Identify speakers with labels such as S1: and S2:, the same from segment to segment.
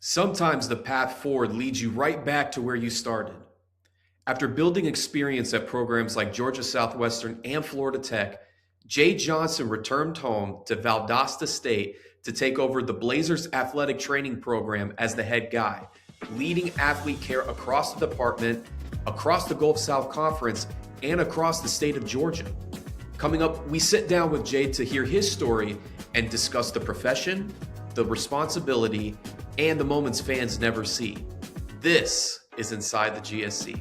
S1: Sometimes the path forward leads you right back to where you started. After building experience at programs like Georgia Southwestern and Florida Tech, Jay Johnson returned home to Valdosta State to take over the Blazers athletic training program as the head guy, leading athlete care across the department, across the Gulf South Conference, and across the state of Georgia. Coming up, we sit down with Jay to hear his story and discuss the profession, the responsibility, and the moments fans never see. This is Inside the GSC.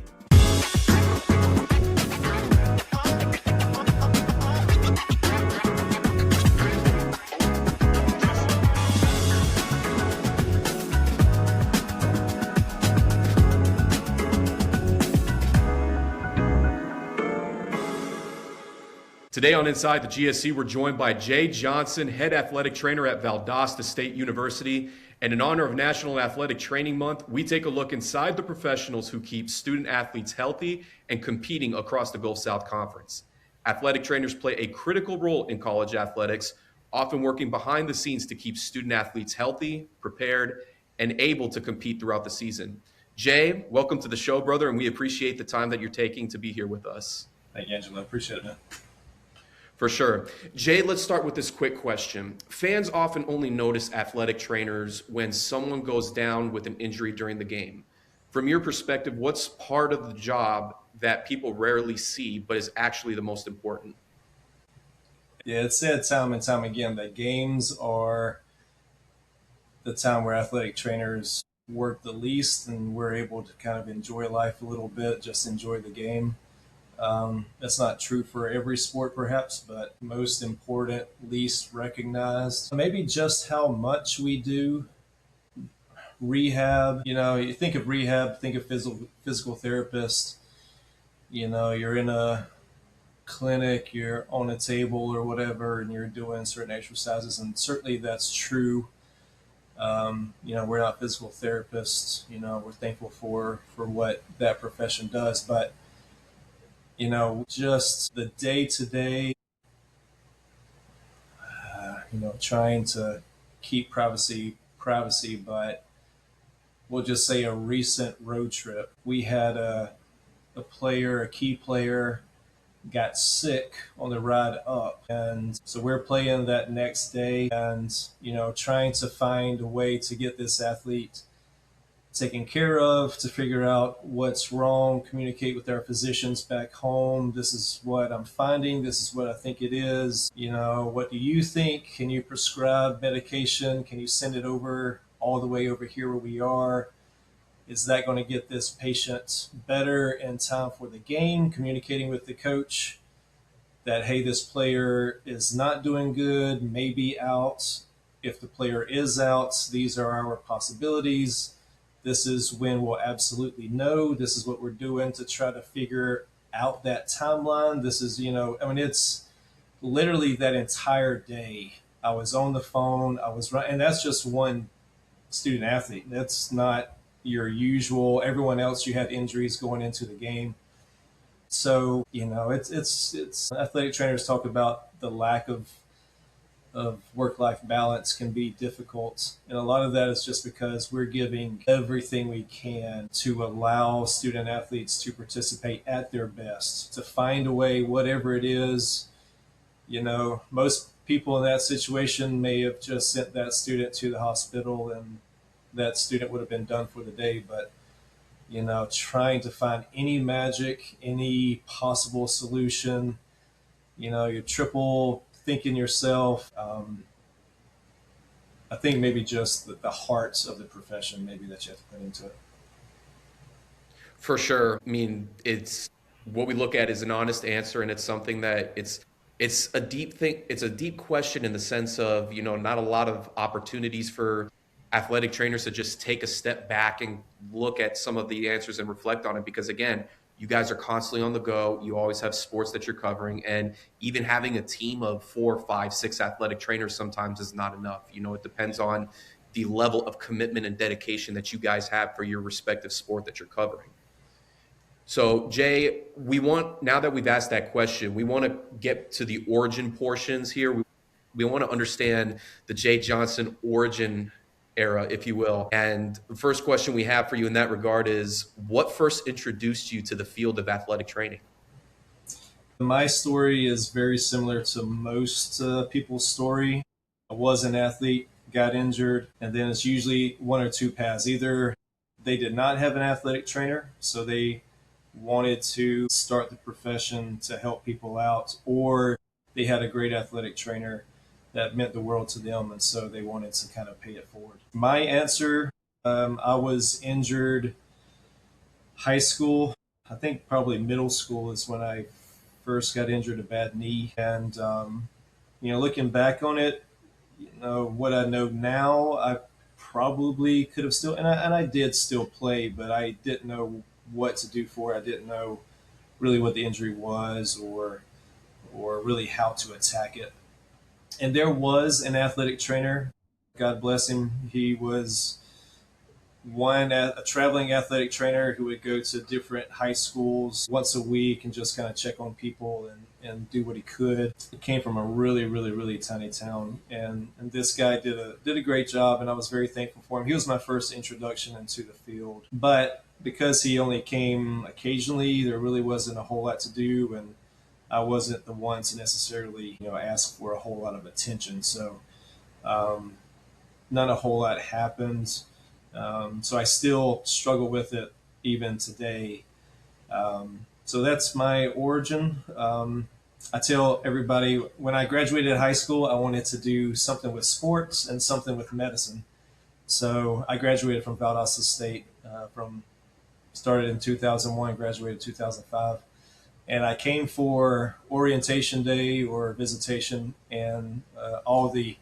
S1: Today on Inside the GSC, we're joined by Jay Johnson, head athletic trainer at Valdosta State University. And in honor of National Athletic Training Month, we take a look inside the professionals who keep student athletes healthy and competing across the Gulf South Conference. Athletic trainers play a critical role in college athletics, often working behind the scenes to keep student athletes healthy, prepared, and able to compete throughout the season. Jay, welcome to the show, brother, and we appreciate the time that you're taking to be here with us.
S2: Thank you, Angela. I appreciate it, man.
S1: For sure. Jay, let's start with this quick question. Fans often only notice athletic trainers when someone goes down with an injury during the game. From your perspective, what's part of the job that people rarely see but is actually the most important?
S2: Yeah, it's said time and time again that games are the time where athletic trainers work the least and we're able to kind of enjoy life a little bit, just enjoy the game. That's not true for every sport, perhaps, but most important, least recognized. Maybe just how much we do rehab. You know, you think of rehab, think of physical therapist. You know, you're in a clinic, you're on a table or whatever, and you're doing certain exercises, and certainly that's true. You know, we're not physical therapists. You know, we're thankful for what that profession does, but you know, just the day-to-day, you know, trying to keep privacy, but we'll just say a recent road trip. We had a key player, got sick on the ride up. And so we're playing that next day and, you know, trying to find a way to get this athlete taken care of, to figure out what's wrong, communicate with our physicians back home. This is what I'm finding. This is what I think it is. You know, what do you think? Can you prescribe medication? Can you send it over all the way over here where we are? Is that going to get this patient better in time for the game? Communicating with the coach that, hey, this player is not doing good, maybe out. If the player is out, these are our possibilities. This is when we'll absolutely know. This is what we're doing to try to figure out that timeline. This is, you know, I mean, it's literally that entire day. I was on the phone. I was right. And that's just one student athlete. That's not your usual. Everyone else, you had injuries going into the game. So, you know, it's athletic trainers talk about the lack of work-life balance can be difficult. And a lot of that is just because we're giving everything we can to allow student athletes to participate at their best, to find a way, whatever it is. You know, most people in that situation may have just sent that student to the hospital and that student would have been done for the day. But, you know, trying to find any magic, any possible solution, you know, you're triple thinking yourself. I think maybe just the hearts of the profession, maybe that you have to put into it.
S1: For sure. I mean, it's what we look at is an honest answer, and it's something that it's a deep thing. It's a deep question in the sense of, you know, not a lot of opportunities for athletic trainers to just take a step back and look at some of the answers and reflect on it. Because again, you guys are constantly on the go. You always have sports that you're covering. And even having a team of 4, 5, 6 athletic trainers sometimes is not enough. You know, it depends on the level of commitment and dedication that you guys have for your respective sport that you're covering. So, Jay, now that we've asked that question, we want to get to the origin portions here. We want to understand the Jay Johnson origin era, if you will. And the first question we have for you in that regard is, what first introduced you to the field of athletic training?
S2: My story is very similar to most people's story. I was an athlete, got injured, and then it's usually one or two paths. Either they did not have an athletic trainer, so they wanted to start the profession to help people out, or they had a great athletic trainer that meant the world to them, and so they wanted to kind of pay it forward. My answer, I was injured high school. I think probably middle school is when I first got injured, a bad knee. And, looking back on it, what I know now, I probably could have still, and I did still play, but I didn't know what to do for it. I didn't know really what the injury was or really how to attack it. And there was an athletic trainer. God bless him. He was a traveling athletic trainer who would go to different high schools once a week and just kind of check on people and do what he could. He came from a really, really, really tiny town, and this guy did a great job, and I was very thankful for him. He was my first introduction into the field, but because he only came occasionally, there really wasn't a whole lot to do, and I wasn't the one to necessarily ask for a whole lot of attention. So um, not a whole lot happened. So I still struggle with it even today. So that's my origin. I tell everybody when I graduated high school, I wanted to do something with sports and something with medicine. So I graduated from Valdosta State. From started in 2001, graduated 2005, and I came for orientation day or visitation, and all the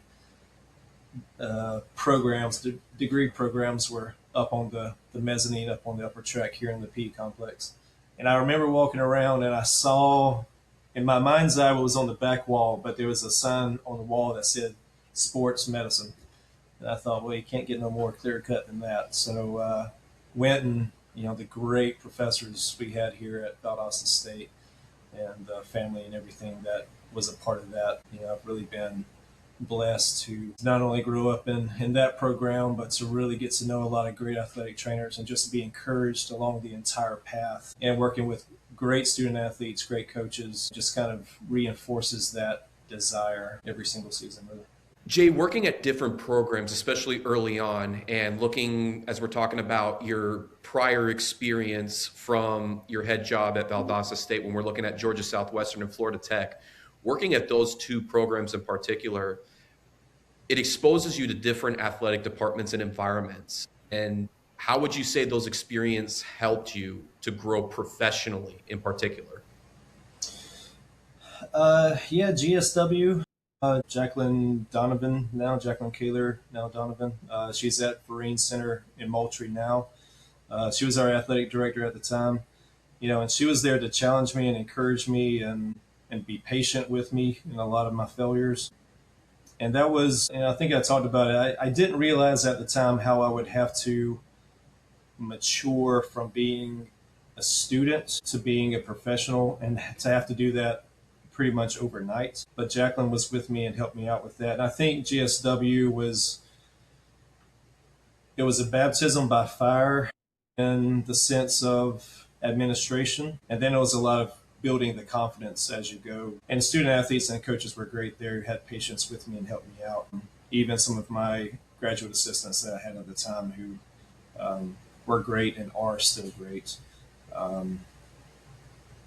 S2: degree programs were up on the mezzanine, up on the upper track here in the P complex. And I remember walking around and I saw, in my mind's eye, what was on the back wall, but there was a sign on the wall that said sports medicine. And I thought, well, you can't get no more clear cut than that. So went and, the great professors we had here at Valdosta State and the family and everything that was a part of that, I've really been blessed to not only grow up in that program, but to really get to know a lot of great athletic trainers and just be encouraged along the entire path. And working with great student athletes, great coaches, just kind of reinforces that desire every single season, really.
S1: Jay, working at different programs, especially early on, and looking as we're talking about your prior experience from your head job at Valdosta State, when we're looking at Georgia Southwestern and Florida Tech, working at those two programs in particular, it exposes you to different athletic departments and environments. And how would you say those experiences helped you to grow professionally in particular?
S2: Yeah, GSW. Jacqueline Donovan now, Jacqueline Kaler now Donovan. She's at Vereen Center in Moultrie now. She was our athletic director at the time, and she was there to challenge me and encourage me and be patient with me in a lot of my failures. And that was, I think I talked about it. I didn't realize at the time how I would have to mature from being a student to being a professional and to have to do that pretty much overnight. But Jacqueline was with me and helped me out with that. And I think GSW was a baptism by fire in the sense of administration. And then it was a lot of building the confidence as you go. And student athletes and coaches were great there, who had patience with me and helped me out. Even some of my graduate assistants that I had at the time who were great and are still great.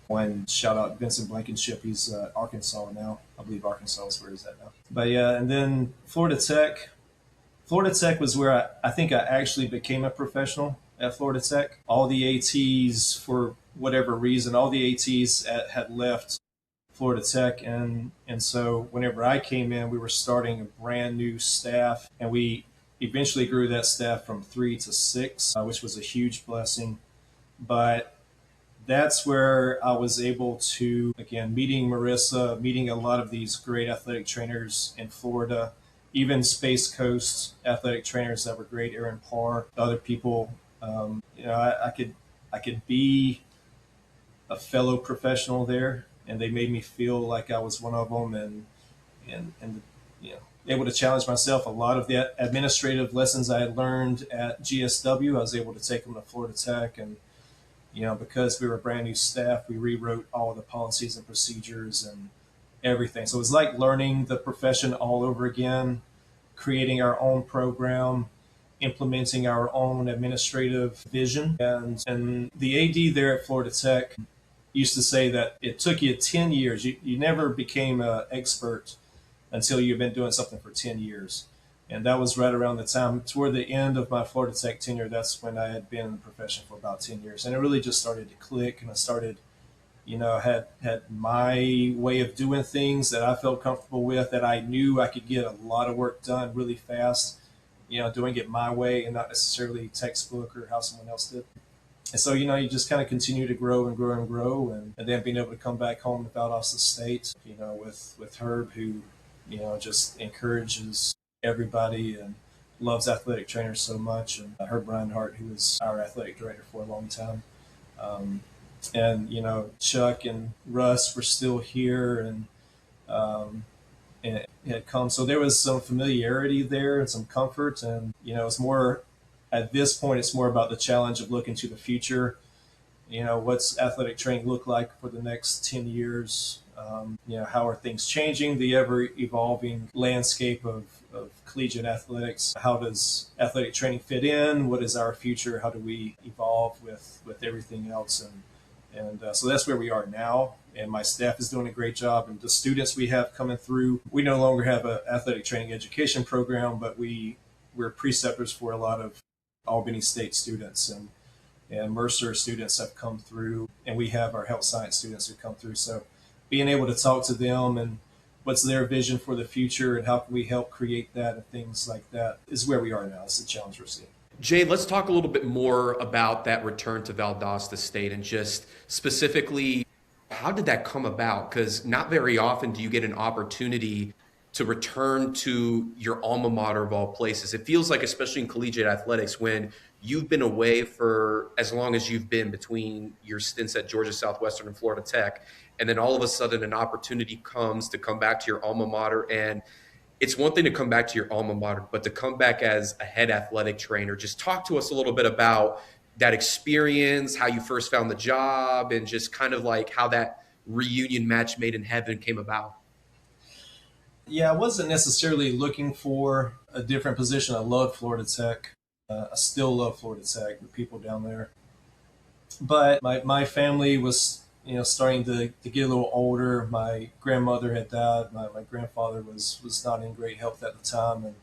S2: One shout out Vincent Blankenship. He's Arkansas now. I believe Arkansas is where he's at now. But yeah, and then Florida Tech. Florida Tech was where I think I actually became a professional at Florida Tech. All the ATs, for whatever reason, all the ATs had left Florida Tech. And so whenever I came in, we were starting a brand new staff. And we eventually grew that staff from 3 to 6, which was a huge blessing. But that's where I was able to, again, meeting Marissa, meeting a lot of these great athletic trainers in Florida, even Space Coast athletic trainers that were great, Aaron Parr, other people. I could be a fellow professional there, and they made me feel like I was one of them, and able to challenge myself. A lot of the administrative lessons I had learned at GSW, I was able to take them to Florida Tech. And, because we were brand new staff, we rewrote all the policies and procedures and everything. So it was like learning the profession all over again, creating our own program, implementing our own administrative vision. And the AD there at Florida Tech used to say that it took you 10 years. You never became an expert until you've been doing something for 10 years. And that was right around the time, toward the end of my Florida Tech tenure. That's when I had been in the profession for about 10 years. And it really just started to click. And I started, had my way of doing things that I felt comfortable with, that I knew I could get a lot of work done really fast, doing it my way and not necessarily textbook or how someone else did. And so, you just kind of continue to grow and grow and grow. And then being able to come back home to Valdosta State, with Herb, who, just encourages everybody and loves athletic trainers so much. And Herb Reinhardt, who was our athletic director for a long time. And, Chuck and Russ were still here, and it had come. So there was some familiarity there and some comfort. And, it's more, at this point, it's more about the challenge of looking to the future. What's athletic training look like for the next 10 years? How are things changing? The ever evolving landscape of collegiate athletics. How does athletic training fit in? What is our future? How do we evolve with everything else? And so that's where we are now. And my staff is doing a great job. And the students we have coming through, we no longer have an athletic training education program, but we're preceptors for a lot of Albany State students, and Mercer students have come through, and we have our health science students who come through. So being able to talk to them and what's their vision for the future and how can we help create that and things like that is where we are now. It's the challenge we're seeing.
S1: Jay, let's talk a little bit more about that return to Valdosta State and just specifically, how did that come about? Because not very often do you get an opportunity to return to your alma mater of all places. It feels like, especially in collegiate athletics, when you've been away for as long as you've been between your stints at Georgia Southwestern and Florida Tech, and then all of a sudden an opportunity comes to come back to your alma mater. And it's one thing to come back to your alma mater, but to come back as a head athletic trainer. Just talk to us a little bit about that experience, how you first found the job, and just kind of like how that reunion match made in heaven came about.
S2: Yeah, I wasn't necessarily looking for a different position. I love Florida Tech. I still love Florida Tech, the people down there. But my family was, starting to get a little older. My grandmother had died. My grandfather was not in great health at the time.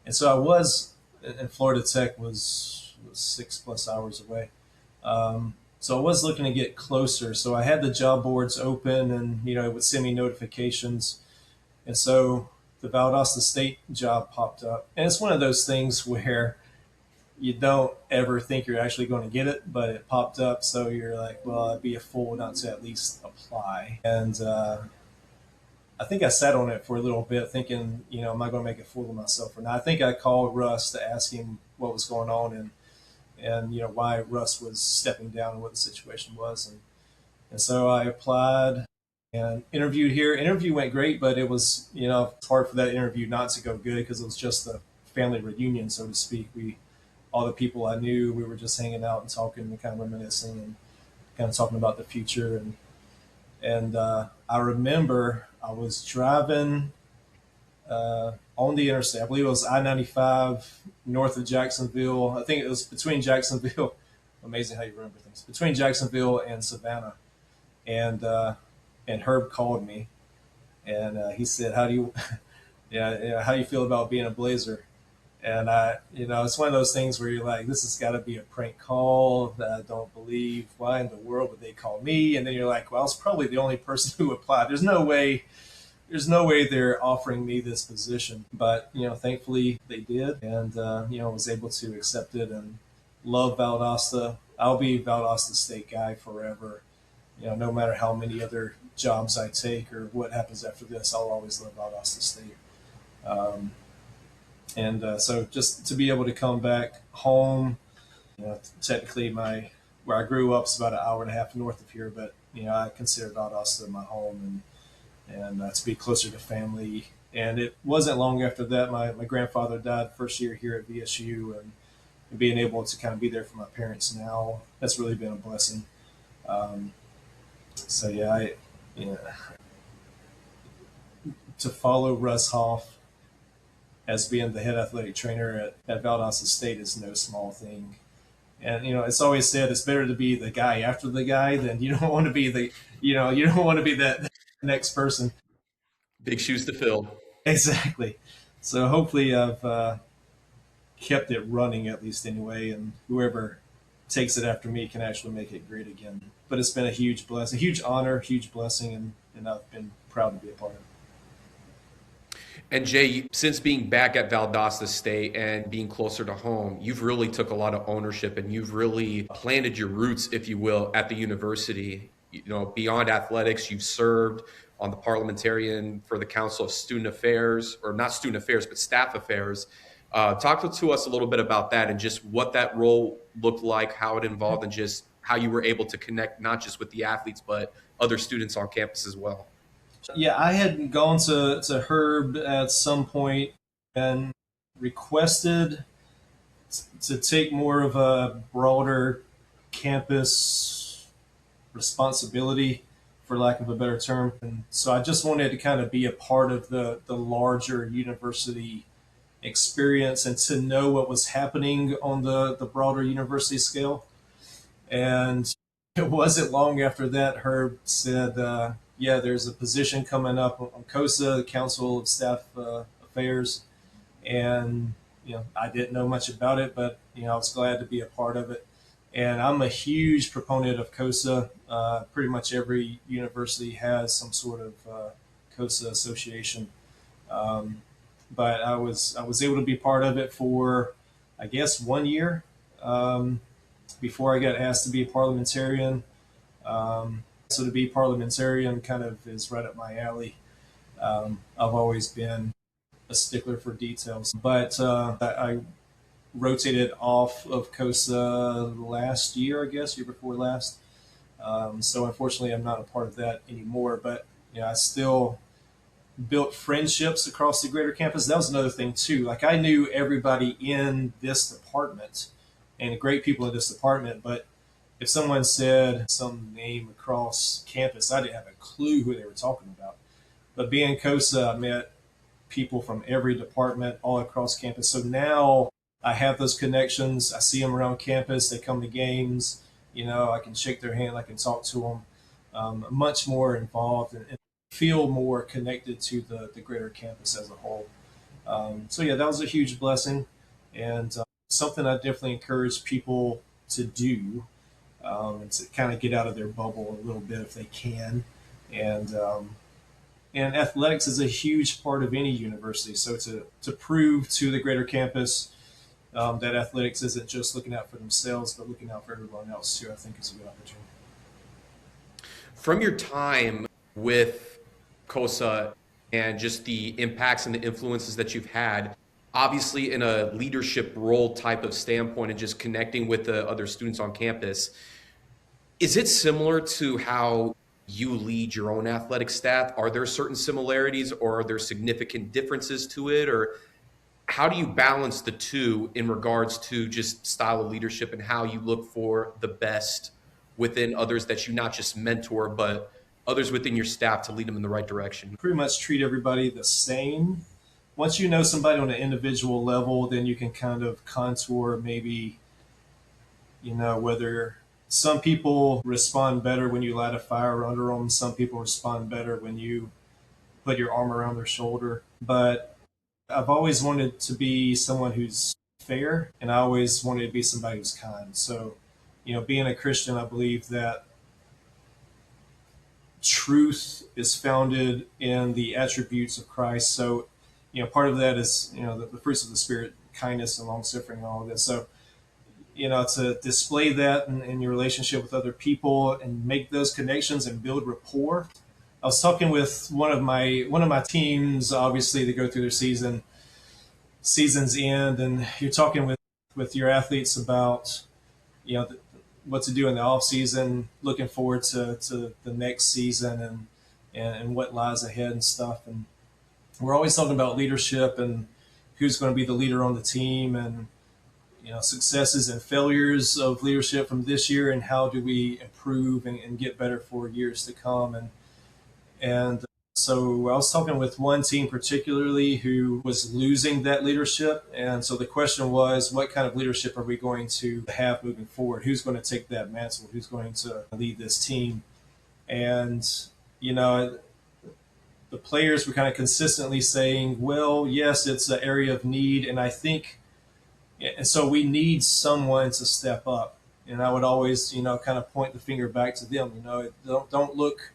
S2: And so I was, and Florida Tech was 6+ hours away. So I was looking to get closer. So I had the job boards open, and, it would send me notifications. And so the Valdosta State job popped up. And it's one of those things where you don't ever think you're actually going to get it, but it popped up. So you're like, well, I'd be a fool not to at least apply. And I think I sat on it for a little bit thinking, am I going to make a fool of myself or not? I think I called Russ to ask him what was going on and why Russ was stepping down and what the situation was. And so I applied and interviewed here. Interview went great, but it was, it's hard for that interview not to go good because it was just a family reunion, so to speak. All the people I knew, we were just hanging out and talking and kind of reminiscing and kind of talking about the future. And I remember I was driving on the interstate. I believe it was I-95 north of Jacksonville. I think it was between Jacksonville. Amazing how you remember things. Between Jacksonville and Savannah. And Herb called me, and he said, "How do you, how do you feel about being a Blazer?" And it's one of those things where you're like, "This has got to be a prank call that I don't believe. Why in the world would they call me?" And then you're like, "Well, I was probably the only person who applied. There's no way they're offering me this position." But thankfully they did, and was able to accept it and love Valdosta. I'll be Valdosta State guy forever. No matter how many other jobs I take or what happens after this, I'll always love Valdosta State. So just to be able to come back home, technically where I grew up is about an hour and a half north of here, but I consider Valdosta my home, and to be closer to family And it wasn't long after that my grandfather died first year here at VSU, and being able to kind of be there for my parents now, that's really been a blessing. Um, so yeah, you know, to follow Russ Hoff as being the head athletic trainer at Valdosta State is no small thing. And it's always said it's better to be the guy after the guy than you don't want to be you don't want to be that next person.
S1: Big shoes to fill.
S2: Exactly. So hopefully I've kept it running at least anyway, and whoever takes it after me can actually make it great again. But it's been a huge blessing, a huge honor, huge blessing, and I've been proud to be a part of it.
S1: And Jay, since being back at Valdosta State and being closer to home, you've really took a lot of ownership and you've really planted your roots, if you will, at the university. Beyond athletics, you've served on the parliamentarian for the Council of Student Affairs, or not Student Affairs, but Staff Affairs. Talk to us a little bit about that and just what that role looked like, how it involved, and just how you were able to connect not just with the athletes, but other students on campus as well.
S2: Yeah, I had gone to Herb at some point and requested to take more of a broader campus responsibility, for lack of a better term. And so I just wanted to kind of be a part of the larger university experience and to know what was happening on the broader university scale. And it wasn't long after that Herb said, yeah, there's a position coming up on COSA, the Council of Staff Affairs. And, I didn't know much about it, but, I was glad to be a part of it. And I'm a huge proponent of COSA. Pretty much every university has some sort of COSA association. Um, but I was able to be part of it for, I guess, 1 year before I got asked to be a parliamentarian. So to be parliamentarian kind of is right up my alley. I've always been a stickler for details, but I rotated off of COSA last year, I guess, year before last. So unfortunately, I'm not a part of that anymore. But I still built friendships across the greater campus. That was another thing too. Like I knew everybody in this department and great people in this department, but if someone said some name across campus, I didn't have a clue who they were talking about. But being COSA, I met people from every department all across campus. So now I have those connections. I see them around campus. They come to games. I can shake their hand. I can talk to them. Much more involved and feel more connected to the greater campus as a whole. So yeah, that was a huge blessing and something I definitely encourage people to do, and to kind of get out of their bubble a little bit if they can. And and athletics is a huge part of any university. So to prove to the greater campus that athletics isn't just looking out for themselves, but looking out for everyone else too, I think is a good opportunity.
S1: From your time with COSA and just the impacts and the influences that you've had, obviously in a leadership role type of standpoint and just connecting with the other students on campus, is it similar to how you lead your own athletic staff? Are there certain similarities or are there significant differences to it? Or how do you balance the two in regards to just style of leadership and how you look for the best within others that you not just mentor, but others within your staff to lead them in the right direction?
S2: Pretty much treat everybody the same. Once you know somebody on an individual level, then you can kind of contour maybe, whether some people respond better when you light a fire under them. Some people respond better when you put your arm around their shoulder. But I've always wanted to be someone who's fair, and I always wanted to be somebody who's kind. So, being a Christian, I believe that truth is founded in the attributes of Christ. So, part of that is, the fruits of the Spirit, kindness and long suffering and all of this. So, to display that in your relationship with other people and make those connections and build rapport. I was talking with one of my teams. Obviously, they go through their season's end, and you're talking with your athletes about what to do in the off season, looking forward to the next season and what lies ahead and stuff. And we're always talking about leadership and who's going to be the leader on the team, and successes and failures of leadership from this year, and how do we improve and get better for years to come. And so I was talking with one team particularly who was losing that leadership. And so the question was, what kind of leadership are we going to have moving forward? Who's going to take that mantle? Who's going to lead this team? And, you know, the players were kind of consistently saying, well, yes, it's an area of need. And I think, and so we need someone to step up. And I would always, kind of point the finger back to them. Don't look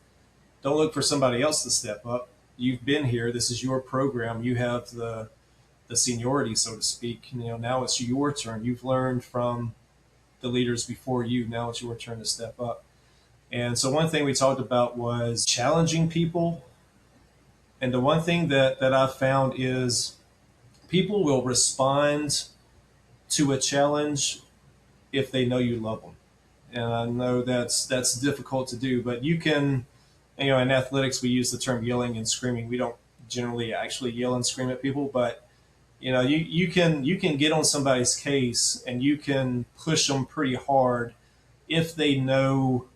S2: for somebody else to step up. You've been here. This is your program. You have the seniority, so to speak. Now it's your turn. You've learned from the leaders before you. Now it's your turn to step up. And so one thing we talked about was challenging people. And the one thing that I've found is people will respond to a challenge if they know you love them. And I know that's difficult to do, but you can, in athletics we use the term yelling and screaming. We don't generally actually yell and scream at people, but you can get on somebody's case and you can push them pretty hard if they know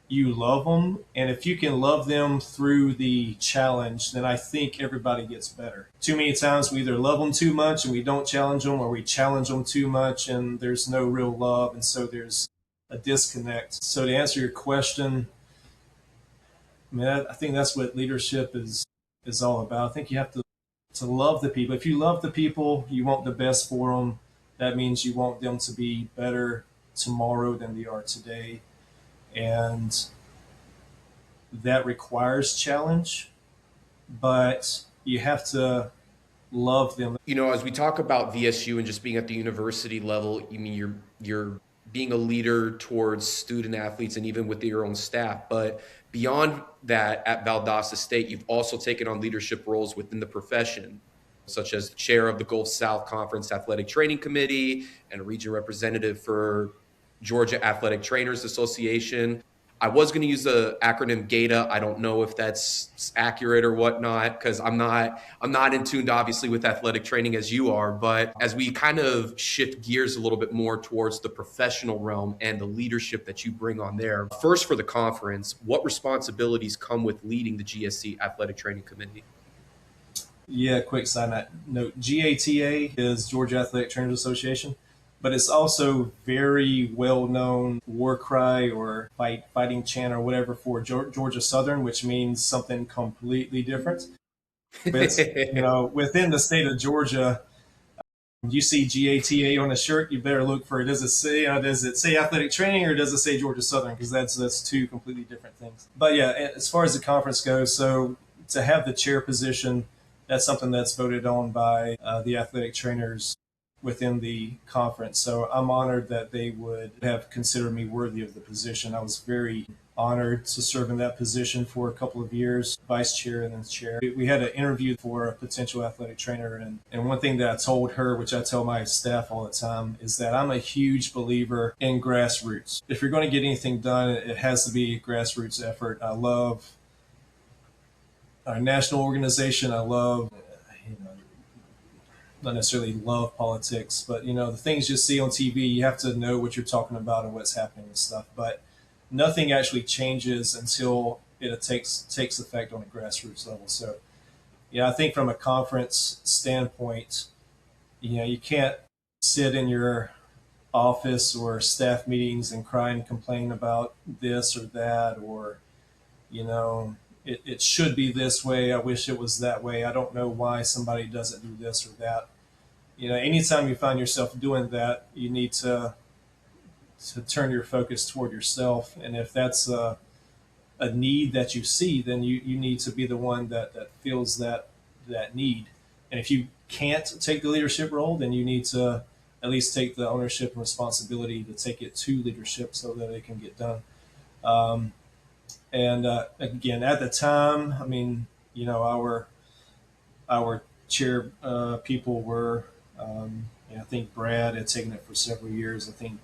S2: you love them. And if you can love them through the challenge, then I think everybody gets better. Too many times we either love them too much and we don't challenge them, or we challenge them too much and there's no real love. And so there's a disconnect. So to answer your question, I think that's what leadership is all about. I think you have to love the people. If you love the people, you want the best for them. That means you want them to be better tomorrow than they are today. And that requires challenge, but you have to love them.
S1: As we talk about VSU and just being at the university level, you mean you're being a leader towards student athletes and even with your own staff. But beyond that, at Valdosta State, you've also taken on leadership roles within the profession, such as chair of the Gulf South Conference Athletic Training Committee and a region representative for Georgia Athletic Trainers Association. I was going to use the acronym GATA. I don't know if that's accurate or whatnot, because I'm not in tune, obviously, with athletic training as you are. But as we kind of shift gears a little bit more towards the professional realm and the leadership that you bring on there, first for the conference, what responsibilities come with leading the GSC Athletic Training Committee?
S2: Yeah, quick side note. GATA is Georgia Athletic Trainers Association, but it's also very well known war cry or fighting chant or whatever for Georgia Southern, which means something completely different. But within the state of Georgia, you see GATA on a shirt, you better look for it. Does it say athletic training or does it say Georgia Southern? Because that's two completely different things. But yeah, as far as the conference goes, so to have the chair position, that's something that's voted on by the athletic trainers within the conference. So I'm honored that they would have considered me worthy of the position. I was very honored to serve in that position for a couple of years, vice chair and then chair. We had an interview for a potential athletic trainer. And one thing that I told her, which I tell my staff all the time, is that I'm a huge believer in grassroots. If you're going to get anything done, it has to be a grassroots effort. I love our national organization. I love, not necessarily love politics, but the things you see on TV, you have to know what you're talking about and what's happening and stuff. But nothing actually changes until it takes effect on a grassroots level. So, I think from a conference standpoint, you can't sit in your office or staff meetings and cry and complain about this or that, or it should be this way. I wish it was that way. I don't know why somebody doesn't do this or that. Anytime you find yourself doing that, you need to turn your focus toward yourself. And if that's a need that you see, then you need to be the one that feels that need. And if you can't take the leadership role, then you need to at least take the ownership and responsibility to take it to leadership so that it can get done. And again, at the time, our chair people were, I think Brad had taken it for several years. I think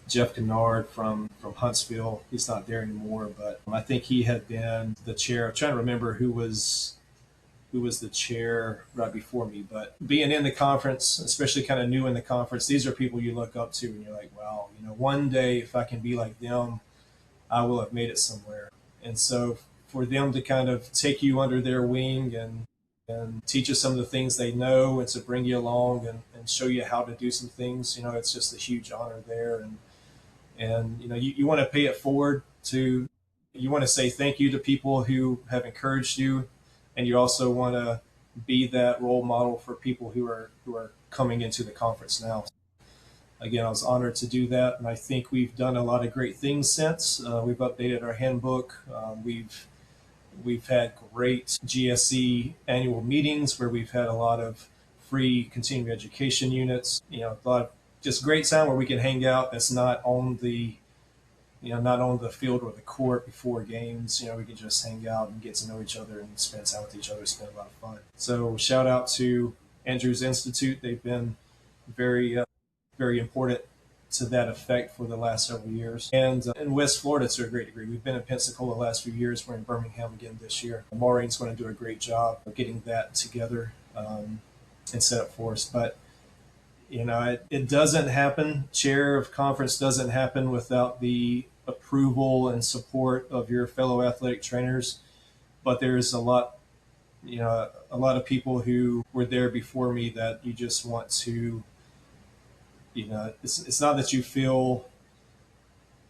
S2: Jeff Kennard from Huntsville, he's not there anymore, but I think he had been the chair. I'm trying to remember who was who was the chair right before me. But being in the conference, especially kind of new in the conference, these are people you look up to and you're like, wow, one day if I can be like them, I will have made it somewhere. And so for them to kind of take you under their wing and teach you some of the things they know and to bring you along and show you how to do some things, it's just a huge honor there. And you want to pay it forward to, you want to say thank you to people who have encouraged you, and you also want to be that role model for people who are coming into the conference now. Again, I was honored to do that, and I think we've done a lot of great things since. We've updated our handbook. We've had great GSC annual meetings where we've had a lot of free continuing education units. A lot of just great time where we can hang out. That's not on the not on the field or the court before games. We can just hang out and get to know each other and spend time with each other. Spend a lot of fun. So shout out to Andrews Institute. They've been very very important to that effect for the last several years. And in West Florida, to a great degree. We've been in Pensacola the last few years. We're in Birmingham again this year. Maureen's going to do a great job of getting that together and set up for us. But, it doesn't happen. Chair of conference doesn't happen without the approval and support of your fellow athletic trainers. But there's a lot of people who were there before me that you just want to, it's not that you feel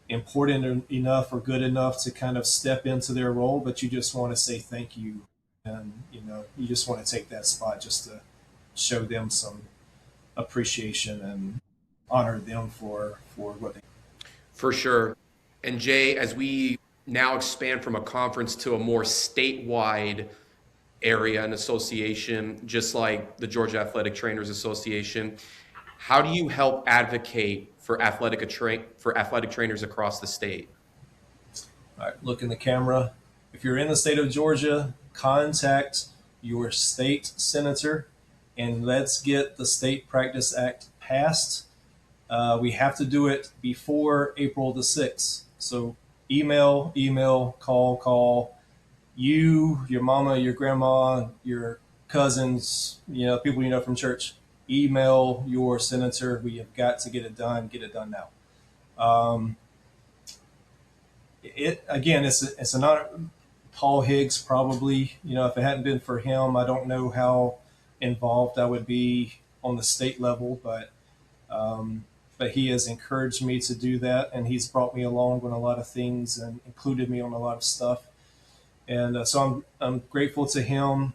S2: important enough or good enough to kind of step into their role, but you just want to say thank you. And, you just want to take that spot just to show them some appreciation and honor them for what they.
S1: For sure. And Jay, as we now expand from a conference to a more statewide area and association, just like the Georgia Athletic Trainers Association, how do you help advocate for athletic trainers across the state?
S2: All right, look in the camera. If you're in the state of Georgia, contact your state senator and let's get the State Practice Act passed. We have to do it before April the 6th. So email, call. You, your mama, your grandma, your cousins, people from church. Email your senator. We have got to get it done. Get it done now. It's an honor. Paul Higgs probably, if it hadn't been for him, I don't know how involved I would be on the state level, but he has encouraged me to do that, and he's brought me along on a lot of things and included me on a lot of stuff, and so I'm grateful to him.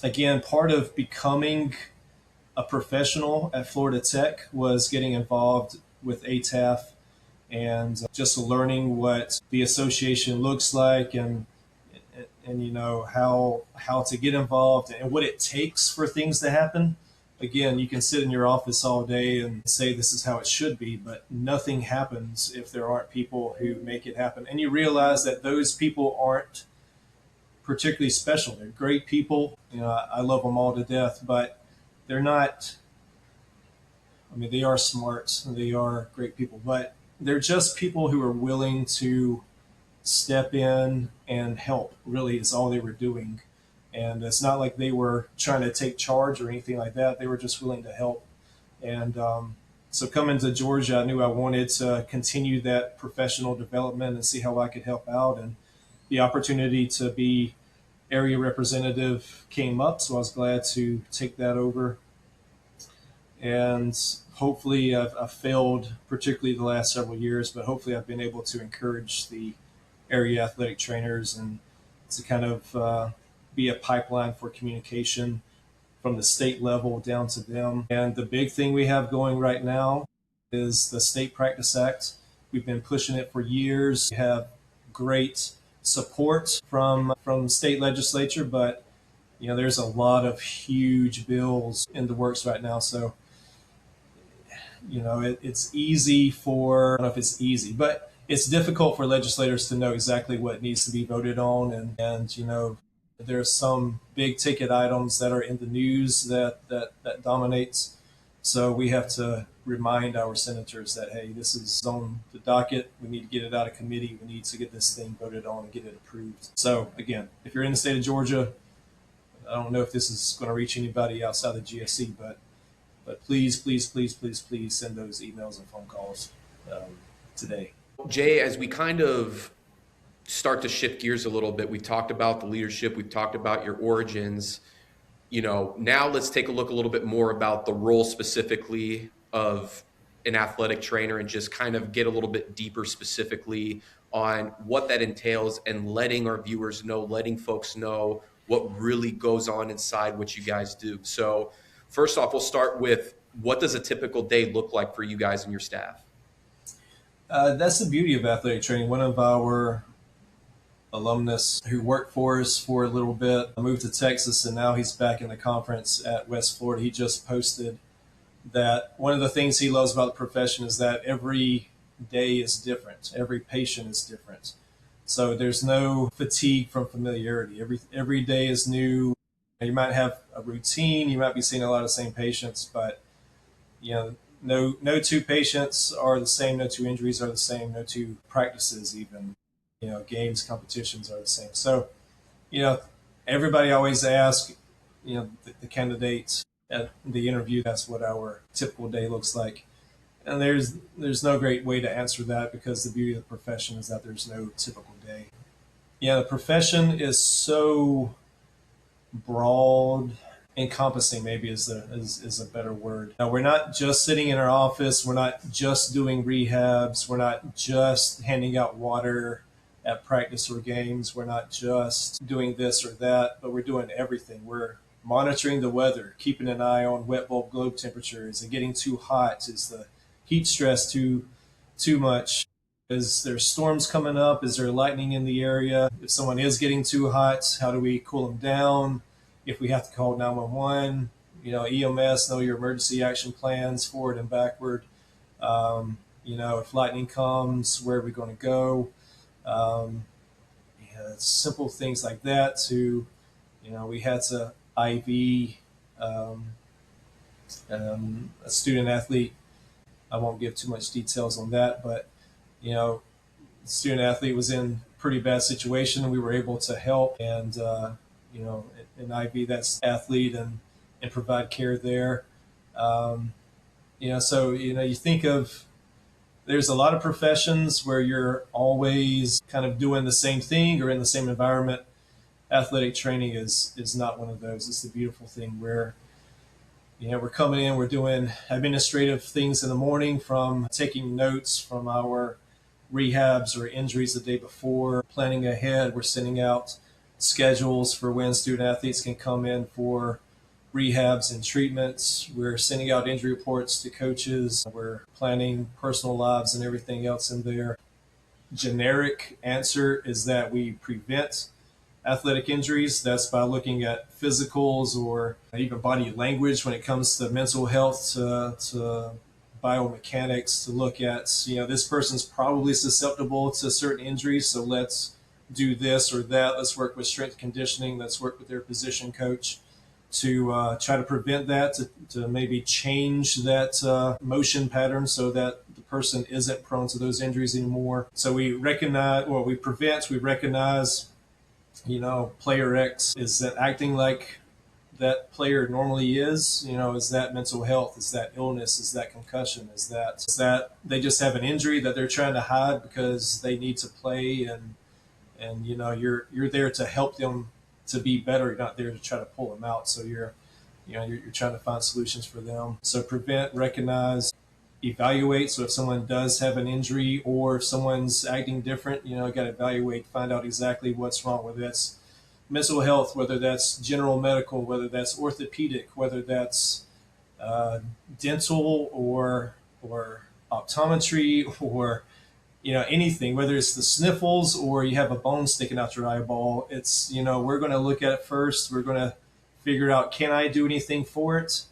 S2: Again, part of becoming a professional at Florida Tech was getting involved with ATAF and just learning what the association looks like and how to get involved and what it takes for things to happen. Again, you can sit in your office all day and say this is how it should be, but nothing happens if there aren't people who make it happen. And you realize that those people aren't particularly special. They're great people. I love them all to death, but they're not, they are smart. They are great people, but they're just people who are willing to step in and help, really, is all they were doing. And it's not like they were trying to take charge or anything like that. They were just willing to help. And so coming to Georgia, I knew I wanted to continue that professional development and see how I could help out. And the opportunity to be area representative came up, so I was glad to take that over. And hopefully I've failed, particularly the last several years, but hopefully I've been able to encourage the area athletic trainers and to kind of be a pipeline for communication from the state level down to them. And the big thing we have going right now is the State Practice Act. We've been pushing it for years. We have great support from state legislature, but there's a lot of huge bills in the works right now. So it's easy for, I don't know if it's easy, but it's difficult for legislators to know exactly what needs to be voted on. And there's some big ticket items that are in the news that dominates. So we have to remind our senators that, hey, this is on the docket. We need to get it out of committee. We need to get this thing voted on and get it approved. So again, if you're in the state of Georgia, I don't know if this is going to reach anybody outside the GSC, but please, please, please, please, please send those emails and phone calls today.
S1: Jay, as we kind of start to shift gears a little bit, we've talked about the leadership, we've talked about your origins. Now let's take a look a little bit more about the role specifically of an athletic trainer and just kind of get a little bit deeper specifically on what that entails and letting our viewers know, letting folks know what really goes on inside what you guys do. So first off, we'll start with, what does a typical day look like for you guys and your staff?
S2: That's the beauty of athletic training. One of our alumnus who worked for us for a little bit moved to Texas, and now he's back in the conference at West Florida. He just posted that one of the things he loves about the profession is that every day is different. Every patient is different. So there's no fatigue from familiarity. Every day is new. You might have a routine. You might be seeing a lot of the same patients, but no two patients are the same. No two injuries are the same. No two practices even. Games, competitions are the same. So, everybody always asks, the candidates at the interview, that's what our typical day looks like. And there's no great way to answer that, because the beauty of the profession is that there's no typical day. The profession is so broad, encompassing maybe is a better word. Now, we're not just sitting in our office. We're not just doing rehabs. We're not just handing out water at practice or games. We're not just doing this or that, but we're doing everything. We're monitoring the weather, keeping an eye on wet bulb globe temperature. Is it getting too hot? Is the heat stress too much? Is there storms coming up? Is there lightning in the area? If someone is getting too hot, how do we cool them down? If we have to call 911, EMS, know your emergency action plans, forward and backward. If lightning comes, where are we going to go? Simple things like that. We had to IV a student athlete. I won't give too much details on that, but the student athlete was in a pretty bad situation. We were able to help and an IV that athlete and provide care there. You think of, there's a lot of professions where you're always kind of doing the same thing or in the same environment. Athletic training is not one of those. It's the beautiful thing where, we're coming in, we're doing administrative things in the morning, from taking notes from our rehabs or injuries the day before, planning ahead. We're sending out schedules for when student athletes can come in for rehabs and treatments. We're sending out injury reports to coaches. We're planning personal lives and everything else in there. Generic answer is that we prevent athletic injuries. That's by looking at physicals or even body language when it comes to mental health, to biomechanics, to look at, this person's probably susceptible to certain injuries, so let's do this or that. Let's work with strength conditioning. Let's work with their position coach to try to prevent that, to maybe change that motion pattern so that the person isn't prone to those injuries anymore. So we recognize, we prevent, we recognize, player X is that acting like that player normally is, is that mental health, is that illness, is that concussion, is that they just have an injury that they're trying to hide because they need to play, and you're there to help them to be better. You're not there to try to pull them out. So you're trying to find solutions for them. So prevent, recognize, evaluate. So if someone does have an injury or if someone's acting different, got to evaluate, find out exactly what's wrong, whether that's mental health, whether that's general medical, whether that's orthopedic, whether that's dental or optometry or anything, whether it's the sniffles or you have a bone sticking out your eyeball. It's, we're going to look at it first. We're going to figure out, can I do anything for it?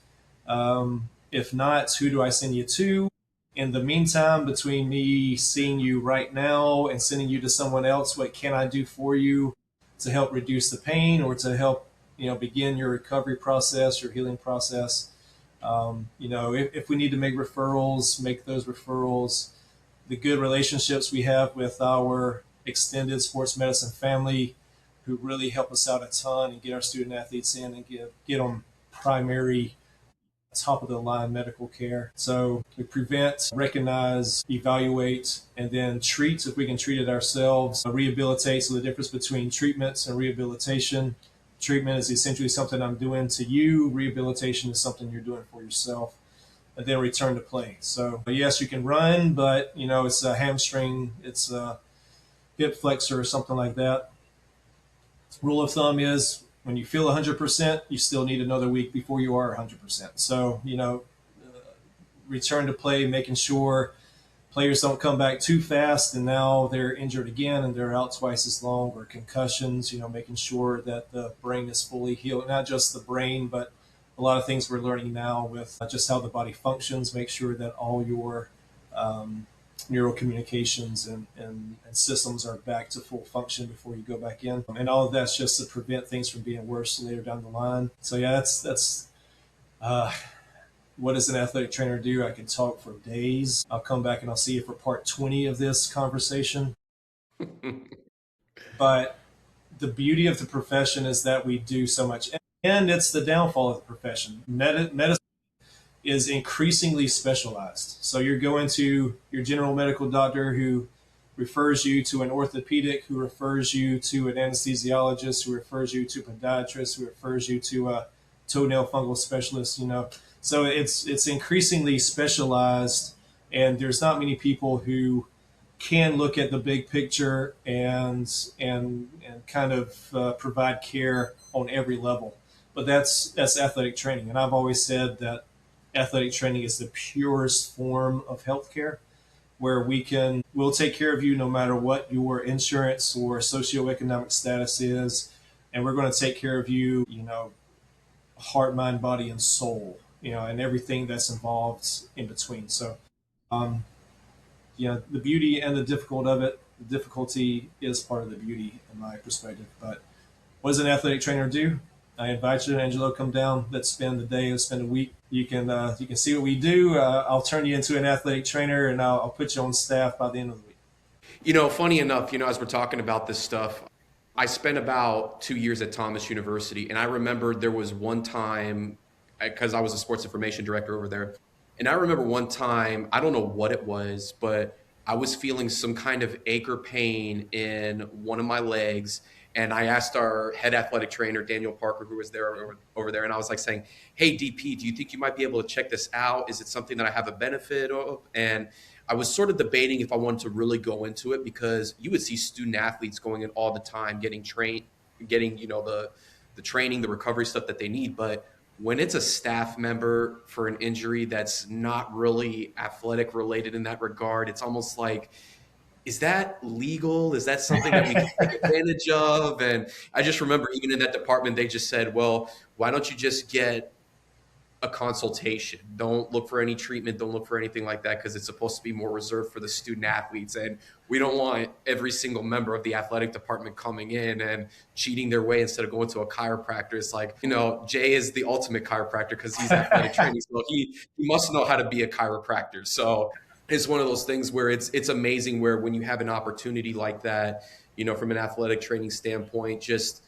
S2: If not, who do I send you to? In the meantime, between me seeing you right now and sending you to someone else, what can I do for you to help reduce the pain or to help, begin your recovery process, your healing process? If we need to make referrals, make those referrals. The good relationships we have with our extended sports medicine family, who really help us out a ton and get our student athletes in and get them primary, top of the line medical care. So we prevent, recognize, evaluate, and then treat if we can treat it ourselves, rehabilitate. So the difference between treatments and rehabilitation: treatment is essentially something I'm doing to you, rehabilitation is something you're doing for yourself. And then return to play. So yes, you can run, but it's a hamstring, it's a hip flexor or something like that. Rule of thumb is when you feel 100%, you still need another week before you are 100%. So return to play, making sure players don't come back too fast and now they're injured again and they're out twice as long, or concussions. Making sure that the brain is fully healed, not just the brain, but a lot of things we're learning now with just how the body functions. Make sure that all your neural communications and systems are back to full function before you go back in. And all of that's just to prevent things from being worse later down the line. So yeah, that's what does an athletic trainer do? I can talk for days. I'll come back and I'll see you for part 20 of this conversation. But the beauty of the profession is that we do so much. And it's the downfall of the profession. Medicine is increasingly specialized. So you're going to your general medical doctor, who refers you to an orthopedic, who refers you to an anesthesiologist, who refers you to a podiatrist, who refers you to a toenail fungal specialist. So it's increasingly specialized, and there's not many people who can look at the big picture and kind of provide care on every level. But that's athletic training, and I've always said that athletic training is the purest form of healthcare, where we'll take care of you no matter what your insurance or socioeconomic status is, and we're going to take care of you, heart, mind, body, and soul, and everything that's involved in between. So, the beauty and the difficulty is part of the beauty in my perspective. But what does an athletic trainer do? I invite you, Angelo, come down. Let's spend the day. Let's spend a week. You can see what we do. I'll turn you into an athletic trainer, and I'll put you on staff by the end of the week.
S1: Funny enough, as we're talking about this stuff, I spent about 2 years at Thomas University, and I remember there was one time, because I was a sports information director over there, and I remember one time, I don't know what it was, but I was feeling some kind of ache or pain in one of my legs. And I asked our head athletic trainer, Daniel Parker, who was there over there, and I was like saying, "Hey, DP, do you think you might be able to check this out? Is it something that I have a benefit of?" And I was sort of debating if I wanted to really go into it, because you would see student athletes going in all the time, getting trained, getting the training, the recovery stuff that they need. But when it's a staff member for an injury that's not really athletic related in that regard, it's almost like, is that legal? Is that something that we can take advantage of? And I just remember even in that department, they just said, well, why don't you just get a consultation? Don't look for any treatment. Don't look for anything like that, because it's supposed to be more reserved for the student athletes. And we don't want every single member of the athletic department coming in and cheating their way instead of going to a chiropractor. It's like, Jay is the ultimate chiropractor because he's athletic training. So he must know how to be a chiropractor. So it's one of those things where it's amazing where when you have an opportunity like that, from an athletic training standpoint, just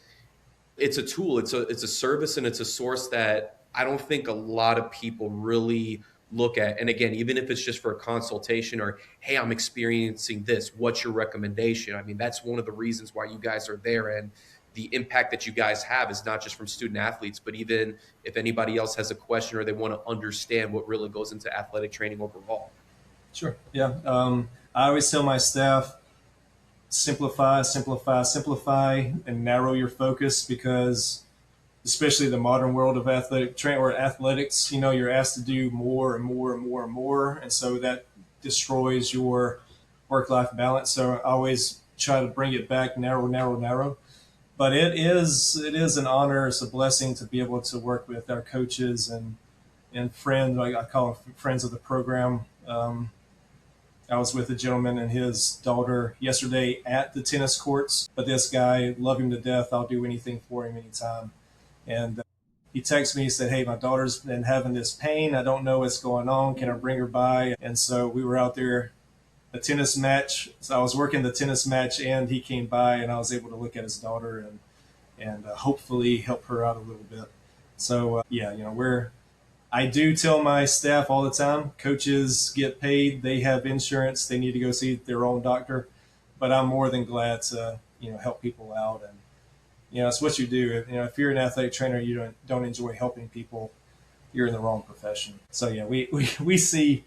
S1: it's a tool, it's a service, and it's a source that I don't think a lot of people really look at. And again, even if it's just for a consultation or, hey, I'm experiencing this, what's your recommendation? I mean, that's one of the reasons why you guys are there. And the impact that you guys have is not just from student athletes, but even if anybody else has a question or they want to understand what really goes into athletic training overall.
S2: Sure. Yeah. I always tell my staff, simplify, simplify, simplify, and narrow your focus, because especially the modern world of athletic training or athletics, you're asked to do more and more and more and more. And so that destroys your work-life balance. So I always try to bring it back, narrow, narrow, narrow. But it is an honor, it's a blessing to be able to work with our coaches and friends. I call them friends of the program. I was with a gentleman and his daughter yesterday at the tennis courts, but this guy, love him to death. I'll do anything for him anytime. And he texted me, he said, "Hey, my daughter's been having this pain. I don't know what's going on. Can I bring her by?" And so we were out there, a tennis match. So I was working the tennis match, and he came by, and I was able to look at his daughter and hopefully help her out a little bit. So yeah, I do tell my staff all the time, coaches get paid, they have insurance, they need to go see their own doctor, but I'm more than glad to help people out. And it's what you do. If you're an athletic trainer, you don't enjoy helping people, you're in the wrong profession. So yeah, we see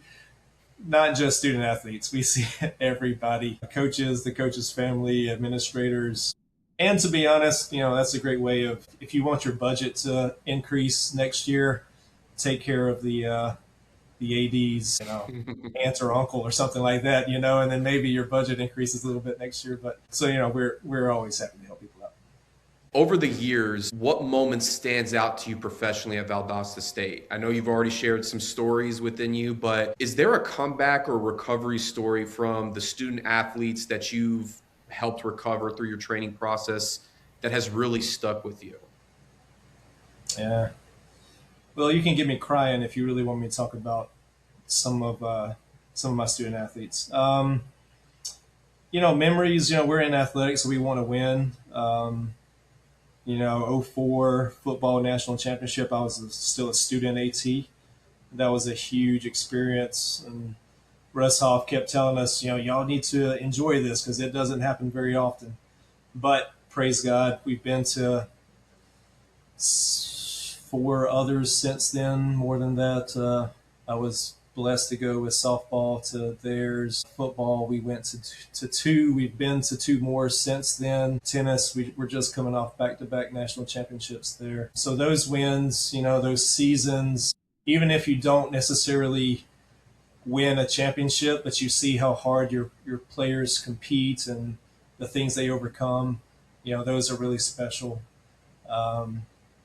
S2: not just student athletes, we see everybody, coaches, the coach's family, administrators. And to be honest, that's a great way of, if you want your budget to increase next year, take care of the AD's, aunt or uncle or something like that, and then maybe your budget increases a little bit next year. But so we're always happy to help people out.
S1: Over the years, what moment stands out to you professionally at Valdosta State? I know you've already shared some stories within you, but is there a comeback or recovery story from the student athletes that you've helped recover through your training process that has really stuck with you?
S2: Yeah. Well, you can get me crying if you really want me to talk about some of my student athletes. Memories. We're in athletics, so we want to win. '04 football national championship. I was still a student AT. That was a huge experience, and Russ Hoff kept telling us, y'all need to enjoy this because it doesn't happen very often. But praise God, we've been to 4 others since then, more than that. I was blessed to go with softball to theirs. Football, we went to 2. We've been to 2 more since then. Tennis, we're just coming off back-to-back national championships there. So those wins, those seasons, even if you don't necessarily win a championship, but you see how hard your players compete and the things they overcome, those are really special.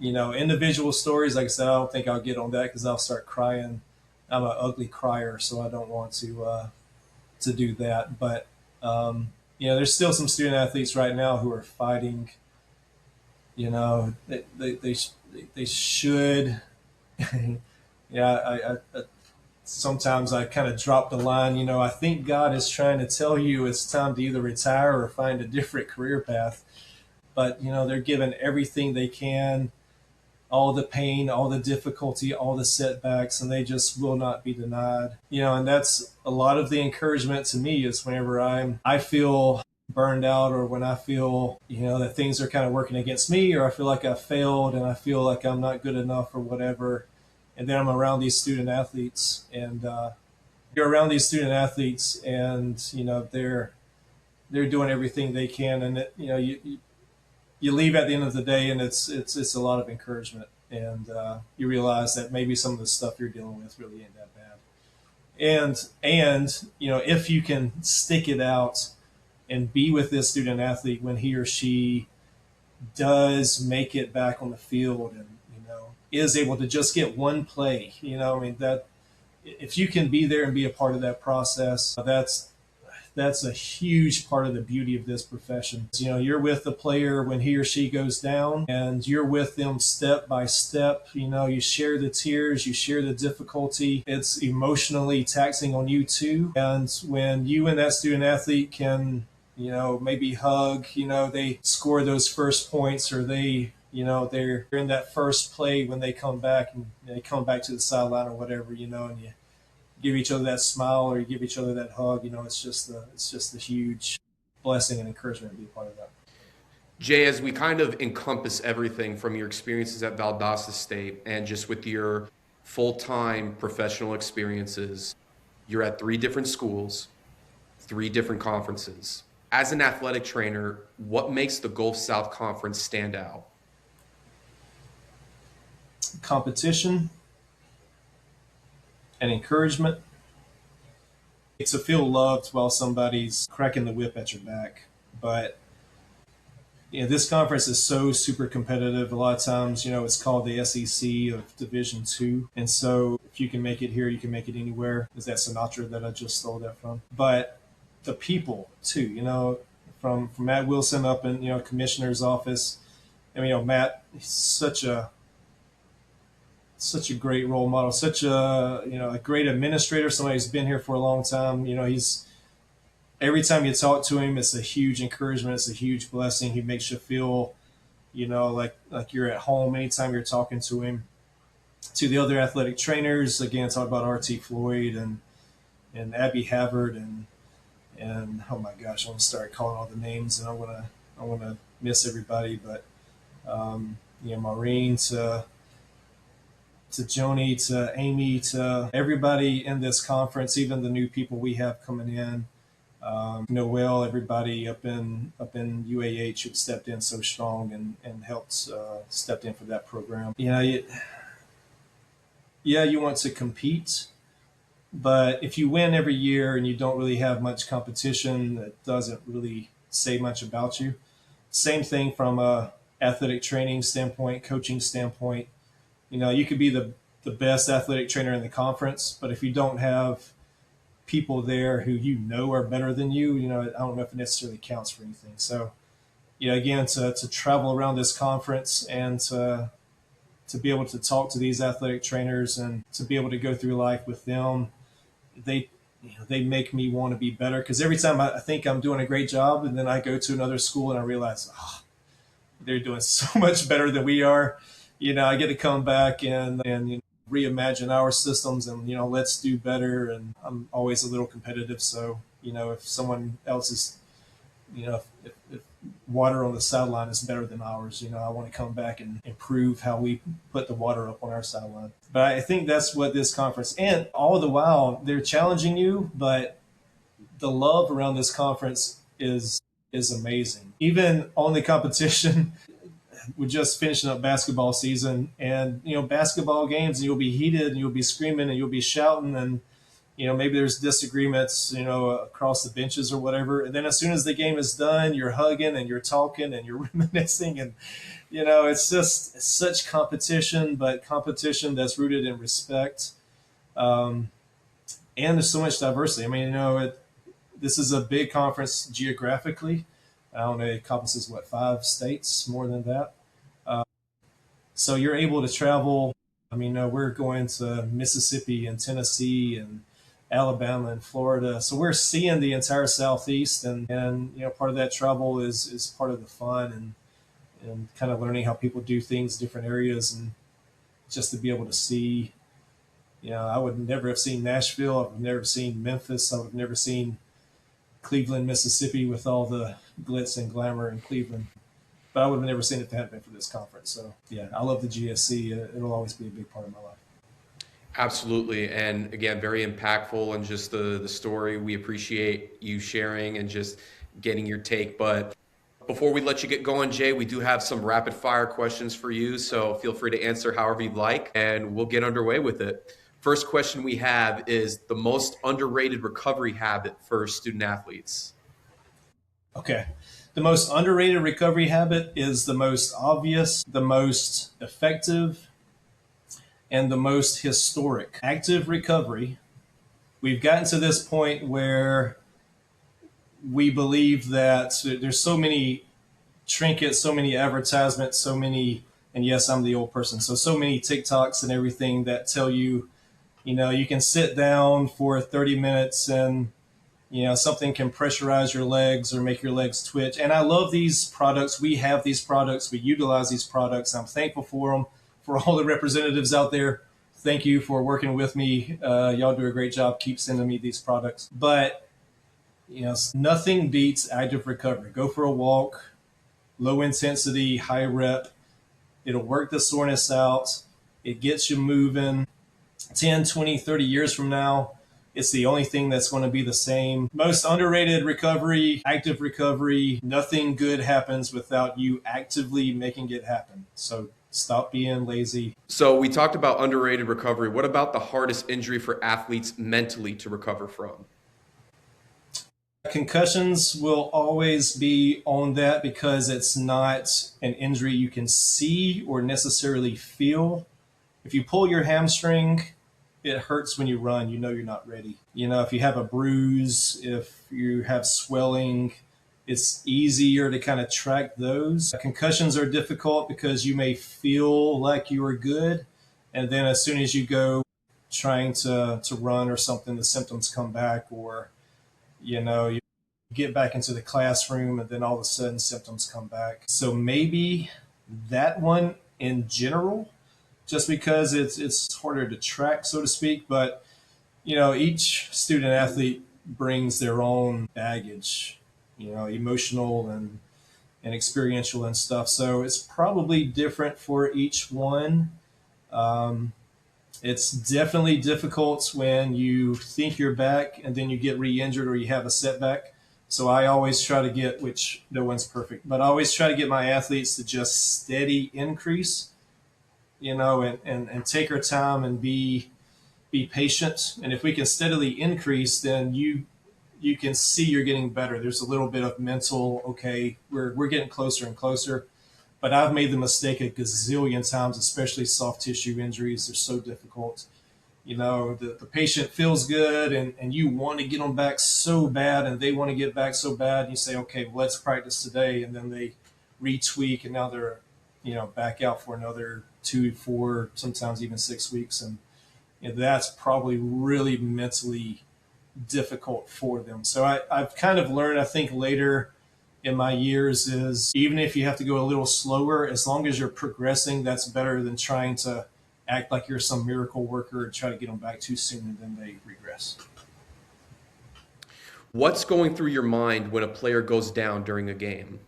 S2: Individual stories, like I said, I don't think I'll get on that because I'll start crying. I'm an ugly crier, so I don't want to do that. But there's still some student athletes right now who are fighting. They should. Yeah, I sometimes I kind of drop the line. I think God is trying to tell you it's time to either retire or find a different career path. But they're giving everything they can, all the pain, all the difficulty, all the setbacks, and they just will not be denied. And that's a lot of the encouragement to me is whenever I feel burned out, or when I feel, that things are kind of working against me, or I feel like I failed and I feel like I'm not good enough or whatever. And then I'm around these student athletes, and you're around these student athletes, and they're doing everything they can, and you leave at the end of the day, and it's a lot of encouragement, and you realize that maybe some of the stuff you're dealing with really ain't that bad. And if you can stick it out and be with this student athlete when he or she does make it back on the field, and is able to just get one play, that if you can be there and be a part of that process, that's a huge part of the beauty of this profession. You're with the player when he or she goes down, and you're with them step by step. You share the tears, you share the difficulty. It's emotionally taxing on you too. And when you and that student athlete can, maybe hug, they score those first points, or they're in that first play when they come back, and they come back to the sideline or whatever, and you give each other that smile, or you give each other that hug. It's just a huge blessing and encouragement to be a part of that.
S1: Jay, as we kind of encompass everything from your experiences at Valdosta State and just with your full-time professional experiences, you're at 3 different schools, 3 different conferences. As an athletic trainer, what makes the Gulf South Conference stand out?
S2: Competition and encouragement. To feel loved while somebody's cracking the whip at your back. But this conference is so super competitive. A lot of times, it's called the SEC of Division II. And so if you can make it here, you can make it anywhere. Is that Sinatra that I just stole that from? But the people too, from Matt Wilson up in, commissioner's office. Matt, he's such a such a great role model, such a a great administrator, somebody who's been here for a long time. He's every time you talk to him, it's a huge encouragement, it's a huge blessing. He makes you feel like you're at home anytime you're talking to him. To the other athletic trainers, again, talk about RT Floyd and Abby Havard and oh my gosh, I'm gonna start calling all the names, and I wanna miss everybody, but Maureen to Joni to Amy to everybody in this conference, even the new people we have coming in. Noel, everybody up in UAH who stepped in so strong and helped stepped in for that program. You want to compete, but if you win every year and you don't really have much competition, that doesn't really say much about you. Same thing from a athletic training standpoint, coaching standpoint. You could be the best athletic trainer in the conference, but if you don't have people there who are better than you, I don't know if it necessarily counts for anything. So, again, to travel around this conference and to be able to talk to these athletic trainers and to be able to go through life with them, they make me want to be better, because every time I think I'm doing a great job, and then I go to another school and I realize, they're doing so much better than we are. I get to come back and reimagine our systems and, let's do better. And I'm always a little competitive. So, if someone else is, if water on the sideline is better than ours, I want to come back and improve how we put the water up on our sideline. But I think that's what this conference, and all the while they're challenging you, but the love around this conference is amazing. Even on the competition, we're just finishing up basketball season, and basketball games, and you'll be heated and you'll be screaming and you'll be shouting, and maybe there's disagreements across the benches or whatever, and then as soon as the game is done, you're hugging and you're talking and you're reminiscing, and it's such competition, but competition that's rooted in respect. And there's so much diversity. I mean, this is a big conference geographically. I don't know, it encompasses 5 states, more than that. So you're able to travel. I mean, we're going to Mississippi and Tennessee and Alabama and Florida. So we're seeing the entire Southeast, and part of that travel is part of the fun and kind of learning how people do things in different areas, and just to be able to see. I would never have seen Nashville. I would never have seen Memphis. I would have never seen Cleveland, Mississippi, with all the glitz and glamour in Cleveland. But I would have never seen it if it hadn't been for this conference. So, yeah, I love the GSC. It'll always be a big part of my life.
S1: Absolutely. And again, very impactful, and just the story. We appreciate you sharing and just getting your take. But before we let you get going, Jay, we do have some rapid fire questions for you. So feel free to answer however you'd like, and we'll get underway with it. First question we have is the most underrated recovery habit for student athletes.
S2: Okay. The most underrated recovery habit is the most obvious, the most effective, and the most historic. Active recovery. We've gotten to this point where we believe that there's so many trinkets, so many advertisements, so many, and yes, I'm the old person, so many TikToks and everything that tell you, you can sit down for 30 minutes and something can pressurize your legs or make your legs twitch. And I love these products. We have these products. We utilize these products. I'm thankful for them. For all the representatives out there, thank you for working with me. Y'all do a great job. Keep sending me these products. But, nothing beats active recovery. Go for a walk, low intensity, high rep. It'll work the soreness out. It gets you moving. 10, 20, 30 years from now, it's the only thing that's going to be the same. Most underrated recovery, active recovery. Nothing good happens without you actively making it happen. So stop being lazy.
S1: So we talked about underrated recovery. What about the hardest injury for athletes mentally to recover from?
S2: Concussions will always be on that, because it's not an injury you can see or necessarily feel. If you pull your hamstring, it hurts when you run. You're not ready. If you have a bruise, if you have swelling, it's easier to kind of track those. Concussions are difficult because you may feel like you are good, And then as soon as you go trying to run or something, the symptoms come back, or, you get back into the classroom and then all of a sudden symptoms come back. So maybe that one in general, just because it's harder to track, so to speak. But each student athlete brings their own baggage, emotional and experiential and stuff. So it's probably different for each one. Um, it's definitely difficult when you think you're back and then you get re-injured or you have a setback. So I always try to get, which no one's perfect, but I always try to get my athletes to just steady increase, and take our time and be patient. And if we can steadily increase, then you can see you're getting better. There's a little bit of mental, okay, we're getting closer and closer. But I've made the mistake a gazillion times, especially soft tissue injuries. They're so difficult. The patient feels good and you want to get them back so bad and they want to get back so bad. And you say, okay, well, let's practice today. And then they retweak and now they're, back out for another 2, 4, sometimes even 6 weeks. And that's probably really mentally difficult for them. So I've kind of learned, I think, later in my years is even if you have to go a little slower, as long as you're progressing, that's better than trying to act like you're some miracle worker and try to get them back too soon and then they regress.
S1: What's going through your mind when a player goes down during a game?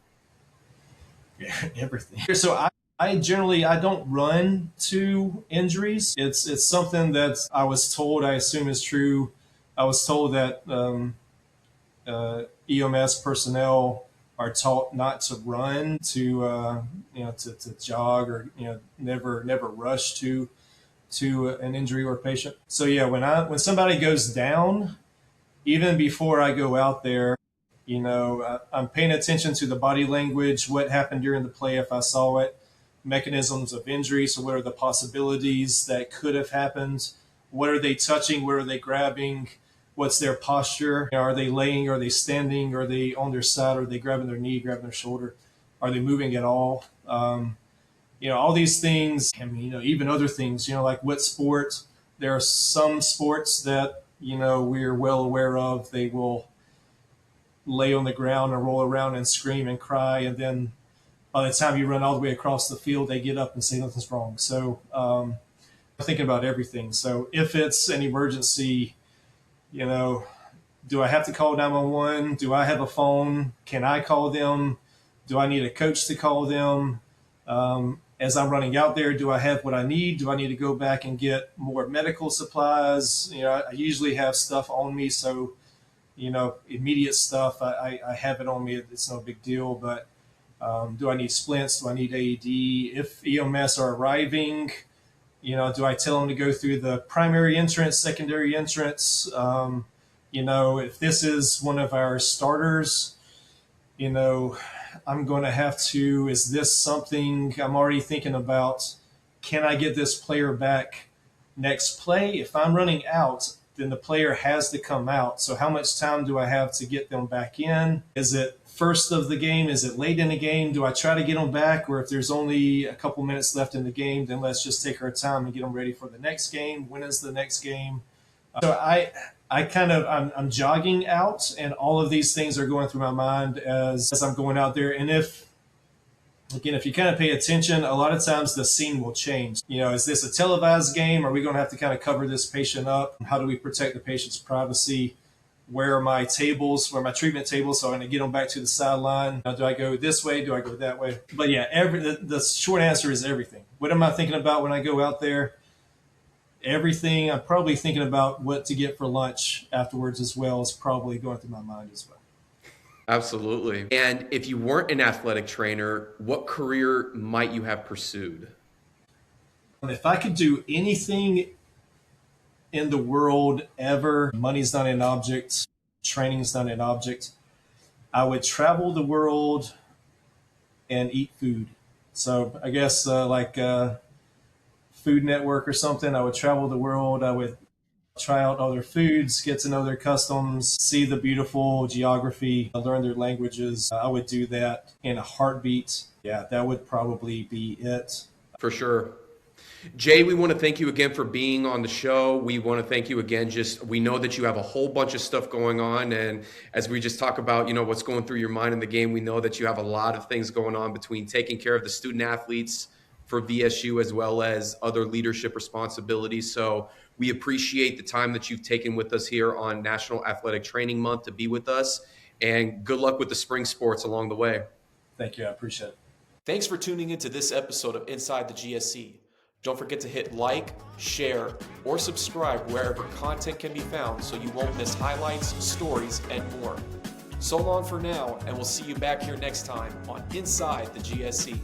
S2: Yeah, everything. So I generally I don't run to injuries. It's something that I was told, I assume is true. I was told that EMS personnel are taught not to run, to jog, or never rush to an injury or a patient. So yeah, when somebody goes down, even before I go out there, I'm paying attention to the body language, what happened during the play if I saw it, mechanisms of injury. So what are the possibilities that could have happened? What are they touching? Where are they grabbing? What's their posture? Are they laying? Are they standing? Are they on their side? Are they grabbing their knee, grabbing their shoulder? Are they moving at all? All these things, even other things, like what sport. There are some sports that, we're well aware of. They will lay on the ground and roll around and scream and cry. And then by the time you run all the way across the field, they get up and say nothing's wrong. So I'm thinking about everything. So if it's an emergency, do I have to call 911? Do I have a phone? Can I call them? Do I need a coach to call them? As I'm running out there, do I have what I need? Do I need to go back and get more medical supplies? I usually have stuff on me. So, immediate stuff, I have it on me. It's no big deal. But do I need splints? Do I need AED? If EMS are arriving, do I tell them to go through the primary entrance, secondary entrance? If this is one of our starters, I'm going to have to, is this something I'm already thinking about? Can I get this player back next play? If I'm running out, then the player has to come out. So how much time do I have to get them back in? Is it first of the game? Is it late in the game? Do I try to get them back? Or if there's only a couple minutes left in the game, then let's just take our time and get them ready for the next game. When is the next game? So I'm jogging out, and all of these things are going through my mind as I'm going out there. And if you kind of pay attention, a lot of times the scene will change. Is this a televised game? Are we going to have to kind of cover this patient up? How do we protect the patient's privacy? Where are my tables? Where are my treatment tables? So I'm going to get them back to the sideline. Do I go this way? Do I go that way? But yeah, the short answer is everything. What am I thinking about when I go out there? Everything. I'm probably thinking about what to get for lunch afterwards as well, is probably going through my mind as well.
S1: Absolutely. And if you weren't an athletic trainer, what career might you have pursued?
S2: If I could do anything in the world ever, money's not an object, training's not an object, I would travel the world and eat food. So I guess like Food Network or something, I would travel the world. I would try out other foods, get to know their customs, see the beautiful geography, learn their languages. I would do that in a heartbeat. Yeah, that would probably be it.
S1: For sure. Jay, we want to thank you again for being on the show. We want to thank you again. We know that you have a whole bunch of stuff going on. And as we just talk about, what's going through your mind in the game, we know that you have a lot of things going on between taking care of the student athletes for VSU as well as other leadership responsibilities. So we appreciate the time that you've taken with us here on National Athletic Training Month to be with us. And good luck with the spring sports along the way.
S2: Thank you. I appreciate it.
S1: Thanks for tuning into this episode of Inside the GSC. Don't forget to hit like, share, or subscribe wherever content can be found so you won't miss highlights, stories, and more. So long for now, and we'll see you back here next time on Inside the GSC.